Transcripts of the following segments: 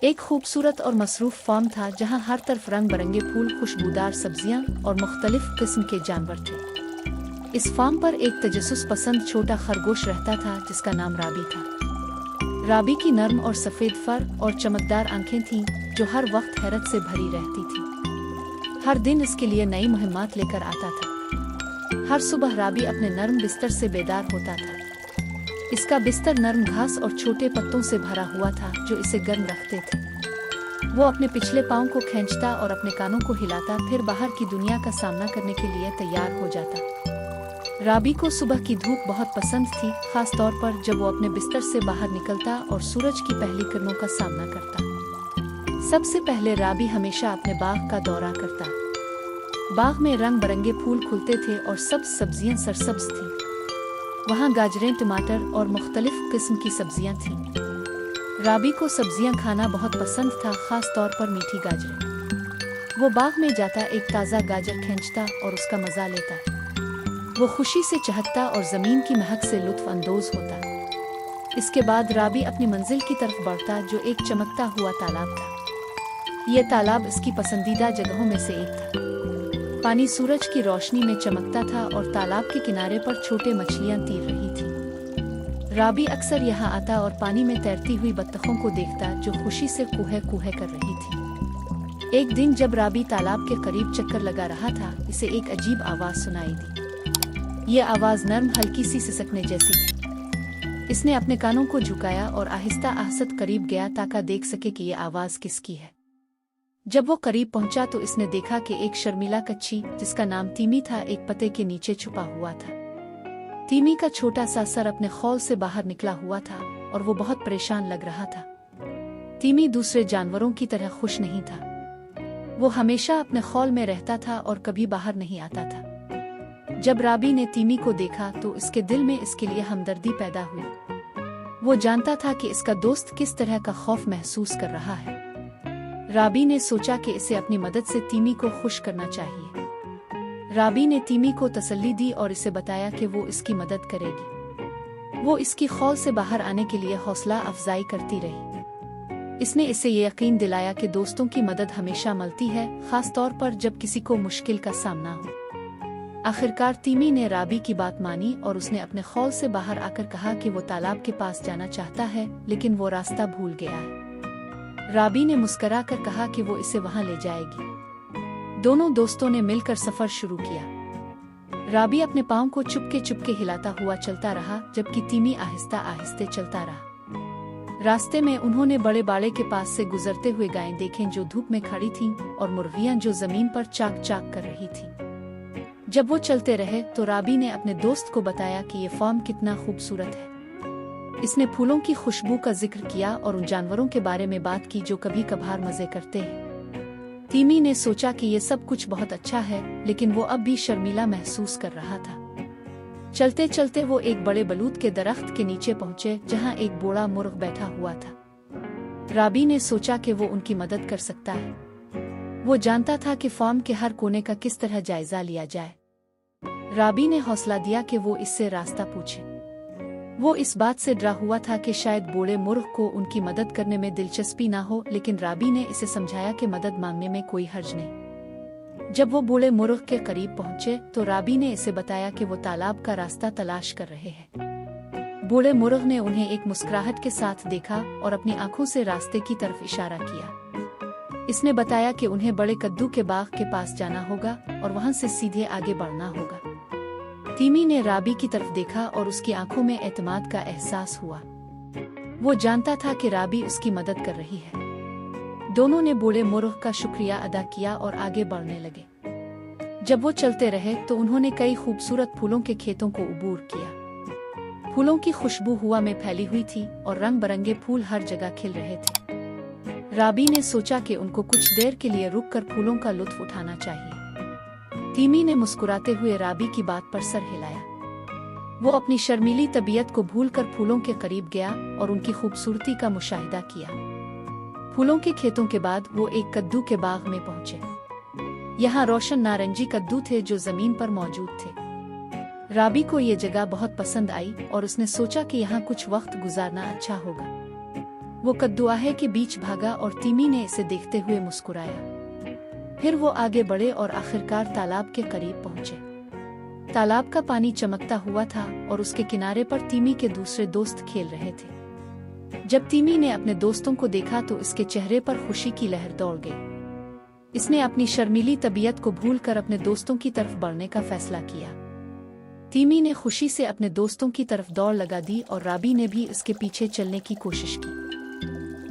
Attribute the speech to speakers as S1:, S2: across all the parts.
S1: एक खूबसूरत और मसरूफ फार्म था जहां हर तरफ रंग बरंगे फूल, खुशबूदार सब्जियां और मुख्तलिफ किस्म के जानवर थे। इस फार्म पर एक तजस्सुस पसंद छोटा खरगोश रहता था जिसका नाम राबी था। राबी की नर्म और सफ़ेद फर और चमकदार आंखें थीं जो हर वक्त हैरत से भरी रहती थी। हर दिन इसके लिए नई मुहिम्मात लेकर आता था। हर सुबह राबी अपने नर्म बिस्तर से बेदार होता था। इसका बिस्तर नरम घास और छोटे पत्तों से भरा हुआ था जो इसे गर्म रखते थे। वो अपने पिछले पाँव को खींचता और अपने कानों को हिलाता, फिर बाहर की दुनिया का सामना करने के लिए तैयार हो जाता। राबी को सुबह की धूप बहुत पसंद थी, खास तौर पर जब वो अपने बिस्तर से बाहर निकलता और सूरज की पहली किरणों का सामना करता। सबसे पहले राबी हमेशा अपने बाग का दौरा करता। बाग में रंग बिरंगे फूल खुलते थे और सब सब्जियां सरसब्ज थीं। वहाँ गाजरें, टमाटर और मुख्तलिफ किस्म की सब्जियां थीं। राबी को सब्जियां खाना बहुत पसंद था, खास तौर पर मीठी गाजरें। वो बाग में जाता, एक ताज़ा गाजर खींचता और उसका मज़ा लेता। वो खुशी से चहकता और ज़मीन की महक से लुत्फ़ अंदोज़ होता। इसके बाद राबी अपनी मंजिल की तरफ बढ़ता जो एक चमकता हुआ तालाब था। यह तालाब इसकी पसंदीदा जगहों में से एक था। पानी सूरज की रोशनी में चमकता था और तालाब के किनारे पर छोटे मछलियां तैर रही थीं। राबी अक्सर यहाँ आता और पानी में तैरती हुई बत्तखों को देखता जो खुशी से कूहे कूहे कर रही थी। एक दिन जब राबी तालाब के करीब चक्कर लगा रहा था, इसे एक अजीब आवाज़ सुनाई दी। ये आवाज़ नर्म, हल्की सी सिसकने जैसी थी। इसने अपने कानों को झुकाया और आहिस्ता आहिस्ता करीब गया ताकि देख सके कि ये आवाज़ किसकी है। जब वो करीब पहुंचा तो इसने देखा कि एक शर्मीला कच्छी जिसका नाम तीमी था एक पत्ते के नीचे छुपा हुआ था। तीमी का छोटा सा सर अपने खौल से बाहर निकला हुआ था और वो बहुत परेशान लग रहा था। तीमी दूसरे जानवरों की तरह खुश नहीं था। वो हमेशा अपने खौल में रहता था और कभी बाहर नहीं आता था। जब राबी ने तीमी को देखा तो इसके दिल में इसके लिए हमदर्दी पैदा हुई। वो जानता था कि इसका दोस्त किस तरह का खौफ महसूस कर रहा है। राबी ने सोचा कि इसे अपनी मदद से तीमी को खुश करना चाहिए। राबी ने तीमी को तसल्ली दी और इसे बताया कि वो इसकी मदद करेगी। वो इसकी खौल से बाहर आने के लिए हौसला अफजाई करती रही। इसने इसे ये यकीन दिलाया कि दोस्तों की मदद हमेशा मिलती है, खास तौर पर जब किसी को मुश्किल का सामना हो। आखिरकार तीमी ने राबी की बात मानी और उसने अपने खौल से बाहर आकर कहा कि वो तालाब के पास जाना चाहता है, लेकिन वो रास्ता भूल गया है। राबी ने मुस्करा कर कहा कि वो इसे वहां ले जाएगी। दोनों दोस्तों ने मिलकर सफर शुरू किया। राबी अपने पाँव को चुपके हिलाता हुआ चलता रहा जबकि तीमी आहिस्ता आहिस्ते चलता रहा। रास्ते में उन्होंने बड़े बाड़े के पास से गुजरते हुए गायें देखें जो धूप में खड़ी थीं और मुर्गियां जो जमीन पर चाक चाक कर रही थीं। जब वो चलते रहे तो राबी ने अपने दोस्त को बताया कि ये फार्म कितना खूबसूरत है। इसने फूलों की खुशबू का जिक्र किया और उन जानवरों के बारे में बात की जो कभी कभार मजे करते हैं। तीमी ने सोचा कि ये सब कुछ बहुत अच्छा है, लेकिन वो अब भी शर्मीला महसूस कर रहा था। चलते चलते वो एक बड़े बलूत के दरख्त के नीचे पहुंचे जहां एक बूढ़ा मुर्ग बैठा हुआ था। राबी ने सोचा कि वो उनकी मदद कर सकता है। वो जानता था कि फार्म के हर कोने का किस तरह जायजा लिया जाए। राबी ने हौसला दिया कि वो इससे रास्ता पूछे। वो इस बात से डरा हुआ था कि शायद बूढ़े मुर्ग को उनकी मदद करने में दिलचस्पी ना हो, लेकिन राबी ने इसे समझाया कि मदद मांगने में कोई हर्ज नहीं। जब वो बूढ़े मुर्ग के करीब पहुंचे तो राबी ने इसे बताया कि वो तालाब का रास्ता तलाश कर रहे हैं। बूढ़े मुर्ग ने उन्हें एक मुस्कुराहट के साथ देखा और अपनी आंखों से रास्ते की तरफ इशारा किया। इसने बताया कि उन्हें बड़े कद्दू के बाग के पास जाना होगा और वहां से सीधे आगे बढ़ना होगा। तीमी ने राबी की तरफ देखा और उसकी आंखों में एतमाद का एहसास हुआ। वो जानता था कि राबी उसकी मदद कर रही है। दोनों ने बूढ़े मुर्ग का शुक्रिया अदा किया और आगे बढ़ने लगे। जब वो चलते रहे तो उन्होंने कई खूबसूरत फूलों के खेतों को उबूर किया। फूलों की खुशबू हवा में फैली हुई थी और रंग बिरंगे फूल हर जगह खिल रहे थे। राबी ने सोचा कि उनको कुछ देर के लिए रुककर फूलों का लुत्फ उठाना चाहिए। तीमी ने मुस्कुराते हुए राबी की बात पर सर हिलाया। वो अपनी शर्मीली तबीयत को भूलकर फूलों के करीब गया और उनकी खूबसूरती का मुशाहिदा किया। फूलों के खेतों के बाद वो एक कद्दू के बाग में पहुंचे। यहाँ रोशन नारंगी कद्दू थे जो जमीन पर मौजूद थे। राबी को ये जगह बहुत पसंद आई और उसने सोचा कि यहाँ कुछ वक्त गुजारना अच्छा होगा। वो कद्दूआहे के बीच भागा और तीमी ने इसे देखते हुए मुस्कुराया। फिर वो आगे बढ़े और आखिरकार तालाब के करीब पहुंचे। तालाब का पानी चमकता हुआ था और उसके किनारे पर तीमी के दूसरे दोस्त खेल रहे थे। जब तीमी ने अपने दोस्तों को देखा तो इसके चेहरे पर खुशी की लहर दौड़ गई। इसने अपनी शर्मीली तबीयत को भूलकर अपने दोस्तों की तरफ बढ़ने का फैसला किया। तीमी ने खुशी से अपने दोस्तों की तरफ दौड़ लगा दी और राबी ने भी इसके पीछे चलने की कोशिश की।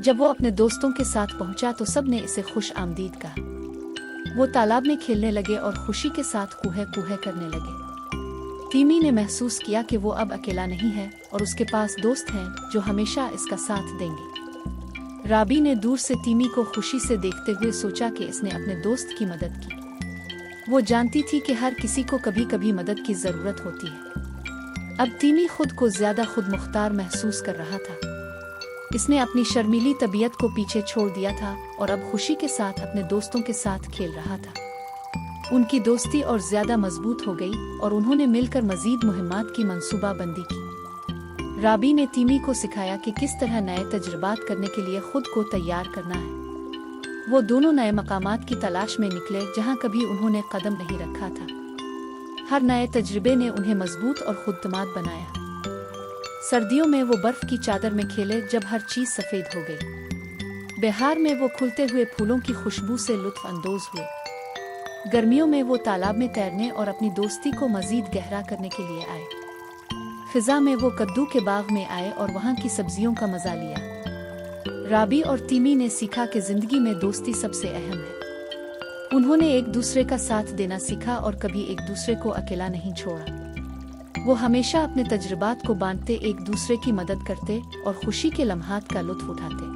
S1: जब वो अपने दोस्तों के साथ पहुंचा तो सब ने इसे खुश आमदीद कहा। वो तालाब में खेलने लगे और खुशी के साथ कूहे कूहे करने लगे। तीमी ने महसूस किया कि वो अब अकेला नहीं है और उसके पास दोस्त हैं जो हमेशा इसका साथ देंगे। राबी ने दूर से तीमी को खुशी से देखते हुए सोचा कि इसने अपने दोस्त की मदद की। वो जानती थी कि हर किसी को कभी कभी मदद की जरूरत होती है। अब तीमी खुद को ज्यादा खुद मुख्तार महसूस कर रहा था। इसने अपनी शर्मीली तबीयत को पीछे छोड़ दिया था और अब खुशी के साथ अपने दोस्तों के साथ खेल रहा था। उनकी दोस्ती और ज्यादा मजबूत हो गई और उन्होंने मिलकर मजीद मुहिम्मात की मंसूबाबंदी की। राबी ने तीमी को सिखाया कि किस तरह नए तजुर्बात करने के लिए खुद को तैयार करना है। वो दोनों नए मकामात की तलाश में निकले जहां कभी उन्होंने कदम नहीं रखा था। हर नए तजुर्बे ने उन्हें मजबूत और खुदतमाद बनाया। सर्दियों में वो बर्फ की चादर में खेले जब हर चीज सफेद हो गई। बिहार में वो खुलते हुए फूलों की खुशबू से लुत्फ अंदोज हुए। गर्मियों में वो तालाब में तैरने और अपनी दोस्ती को मजीद गहरा करने के लिए आए। फिजा में वो कद्दू के बाग में आए और वहाँ की सब्जियों का मजा लिया। राबी और तीमी ने सीखा कि जिंदगी में दोस्ती सबसे अहम है। उन्होंने एक दूसरे का साथ देना सीखा और कभी एक दूसरे को अकेला नहीं छोड़ा। वो हमेशा अपने तजुर्बात को बांटते, एक दूसरे की मदद करते और खुशी के लम्हात का लुत्फ उठाते।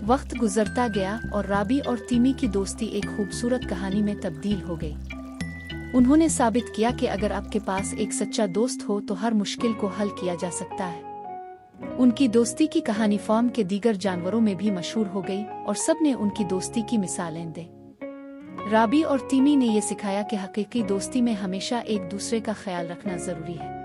S1: वक्त गुजरता गया और राबी और तीमी की दोस्ती एक खूबसूरत कहानी में तब्दील हो गई। उन्होंने साबित किया कि अगर आपके पास एक सच्चा दोस्त हो तो हर मुश्किल को हल किया जा सकता है। उनकी दोस्ती की कहानी फार्म के दीगर जानवरों में भी मशहूर हो गई और सब ने उनकी दोस्ती की मिसालें दी। राबी और तीमी ने ये सिखाया कि हकीकी दोस्ती में हमेशा एक दूसरे का ख्याल रखना जरूरी है।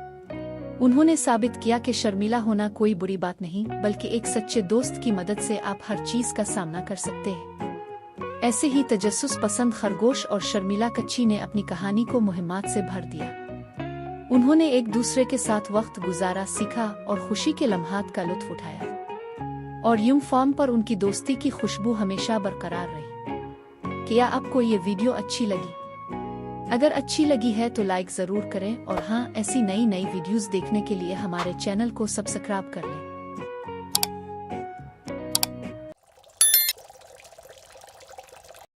S1: उन्होंने साबित किया कि शर्मीला होना कोई बुरी बात नहीं, बल्कि एक सच्चे दोस्त की मदद से आप हर चीज का सामना कर सकते हैं। ऐसे ही तजस्सुस पसंद खरगोश और शर्मीला कच्छी ने अपनी कहानी को मुहिम्मात से भर दिया। उन्होंने एक दूसरे के साथ वक्त गुजारा, सीखा और खुशी के लम्हात का लुत्फ उठाया और यूं फार्म पर उनकी दोस्ती की खुशबू हमेशा बरकरार रही। क्या आपको ये वीडियो अच्छी लगी? अगर अच्छी लगी है तो लाइक जरूर करें और हाँ, ऐसी नई वीडियोस देखने के लिए हमारे चैनल को सब्सक्राइब कर लें।